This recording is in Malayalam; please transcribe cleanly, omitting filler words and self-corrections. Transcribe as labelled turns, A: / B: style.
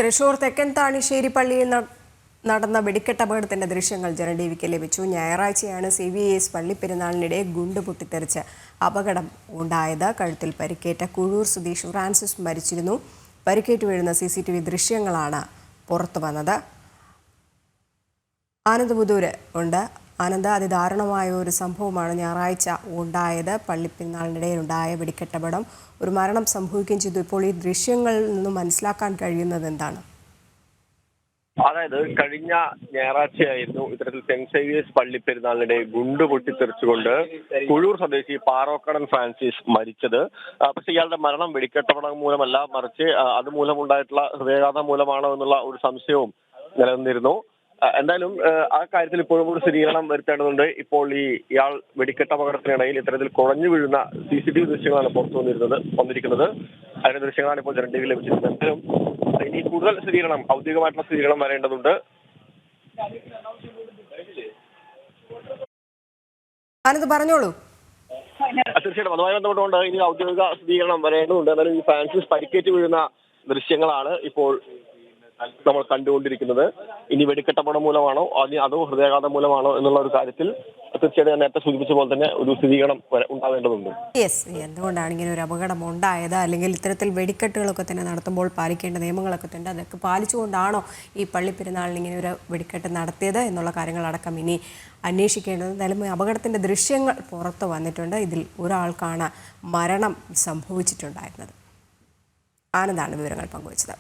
A: തൃശൂർ തെക്കൻ താണിശ്ശേരി പള്ളിയിൽ നടന്ന വെടിക്കെട്ടപകടത്തിന്റെ ദൃശ്യങ്ങൾ ജനം ടിവിക്ക് ലഭിച്ചു. ഞായറാഴ്ചയാണ് CVS പള്ളിപ്പെരുന്നാളിനിടെ ഗുണ്ട് പൊട്ടിത്തെറിച്ച് അപകടം ഉണ്ടായത്. കഴുത്തിൽ പരിക്കേറ്റ കുഴൂർ സ്വദേശി ഫ്രാൻസിസ് മരിച്ചിരുന്നു. പരിക്കേറ്റ് വീഴുന്ന CCTV ദൃശ്യങ്ങളാണ് പുറത്തു വന്നത്. ആനന്ദ് മുതൂര് ഉണ്ട്. ആനന്ദ്, അതിദാരുണമായ ഒരു സംഭവമാണ് ഞായറാഴ്ച ഉണ്ടായത്. പള്ളിപ്പെരുന്നാളിനിടയിലുണ്ടായ വെടിക്കെട്ടപകടം, ഒരു മരണം സംഭവിക്കുകയും ചെയ്തു. ഇപ്പോൾ ഈ ദൃശ്യങ്ങളിൽ നിന്നും മനസ്സിലാക്കാൻ കഴിയുന്നത് എന്താണ്?
B: അതായത് കഴിഞ്ഞ ഞായറാഴ്ചയായിരുന്നു ഇത്തരത്തിൽ സെന്റ് സേവിയേഴ്സ് പള്ളിപ്പെരുന്നാളിനിടെ ഗുണ്ട് പൊട്ടിത്തെറിച്ചുകൊണ്ട് കുഴൂർ സ്വദേശി പാറോക്കടൻ ഫ്രാൻസിസ് മരിച്ചത്. പക്ഷെ ഇയാളുടെ മരണം വെടിക്കെട്ടപകടം മൂലമല്ല, മറിച്ച് അതുമൂലമുണ്ടായിട്ടുള്ള ഹൃദയാഘാതം മൂലമാണോ എന്നുള്ള ഒരു സംശയവും നിലനിന്നിരുന്നു. എന്തായാലും ആ കാര്യത്തിൽ ഇപ്പോഴും ഒരു സ്ഥിരീകരണം വരുത്തേണ്ടതുണ്ട്. ഇപ്പോൾ ഇയാൾ വെടിക്കെട്ടപകടത്തിനിടയിൽ ഇത്തരത്തിൽ കുഴഞ്ഞു വീഴുന്ന CCTV ദൃശ്യങ്ങളാണ് പുറത്തു വന്നിരിക്കുന്നത്. അതിന്റെ ദൃശ്യങ്ങളാണ് ഇപ്പോൾ ജനം ടിവിയിൽ ലഭിച്ചിരുന്നത്. എന്തായാലും ഇനി കൂടുതൽ സ്ഥിരീകരണം, ഔദ്യോഗികമായിട്ടുള്ള സ്ഥിരീകരണം വരേണ്ടതുണ്ട്.
A: ആനന്ദ് പറഞ്ഞോളൂ.
B: തീർച്ചയായിട്ടും അതുമായി ബന്ധപ്പെട്ടുകൊണ്ട് ഇനി ഔദ്യോഗിക സ്ഥിരീകരണം വരേണ്ടതുണ്ട്. എന്നാലും ഈ ഫ്രാൻസിസ് പരിക്കേറ്റ് വീഴുന്ന ദൃശ്യങ്ങളാണ് ഇപ്പോൾ നമ്മൾ കണ്ടുകൊണ്ടിരിക്കുന്നത്. ഇനി വെടിക്കെട്ടപകടം മൂലമാണോ അതോ ഹൃദയാഘാതം മൂലമാണോ എന്നുള്ള ഒരു കാര്യത്തിൽ തീർച്ചയായിട്ടും നേരത്തെ സൂചിപ്പിച്ച പോലെ തന്നെ ഒരു സ്ഥിരീകരണം ഉണ്ടാവേണ്ടതുണ്ട്.
A: എന്തുകൊണ്ടാണ് ഇങ്ങനെ ഒരു അപകടം ഉണ്ടായത്, അല്ലെങ്കിൽ ഇത്തരത്തിൽ വെടിക്കെട്ടുകളൊക്കെ തന്നെ നടത്തുമ്പോൾ പാലിക്കേണ്ട നിയമങ്ങളൊക്കെ ഉണ്ട്, അതൊക്കെ പാലിച്ചുകൊണ്ടാണോ ഈ പള്ളിപ്പെരുന്നാളിന് ഇങ്ങനെ ഒരു വെടിക്കെട്ട് നടത്തിയത് എന്നുള്ള കാര്യങ്ങളടക്കം ഇനി അന്വേഷിക്കേണ്ടത്. എന്തായാലും അപകടത്തിന്റെ ദൃശ്യങ്ങൾ പുറത്തു വന്നിട്ടുണ്ട്. ഇതിൽ ഒരാൾക്കാണ് മരണം സംഭവിച്ചിട്ടുണ്ടായിരുന്നത്. ആനന്ദാണ് വിവരങ്ങൾ പങ്കുവച്ചത്.